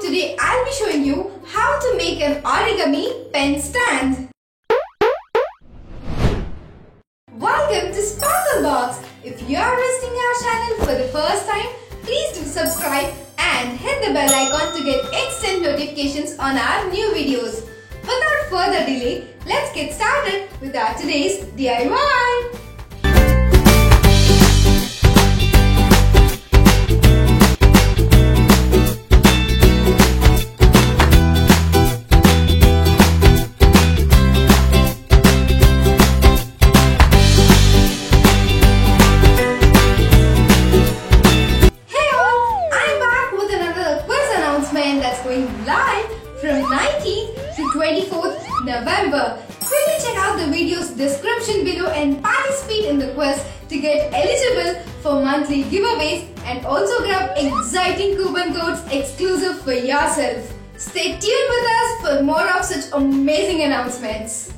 Today I'll be showing you how to make an origami pen stand. Welcome to Sparklebox. If you are visiting our channel for the first time, please do subscribe and hit the bell icon to get instant notifications on our new videos. Without further delay, let's get started with our today's DIY. That's going live from 19th to 24th November. Quickly check out the video's description below and participate in the quiz to get eligible for monthly giveaways and also grab exciting coupon codes exclusive for yourself. Stay tuned with us for more of such amazing announcements.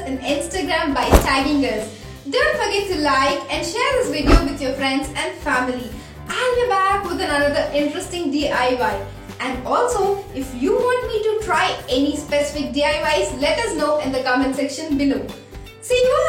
us in Instagram by tagging us. Don't forget to like and share this video with your friends and family. I'll be back with another interesting DIY. And also, if you want me to try any specific DIYs, let us know in the comment section below. See you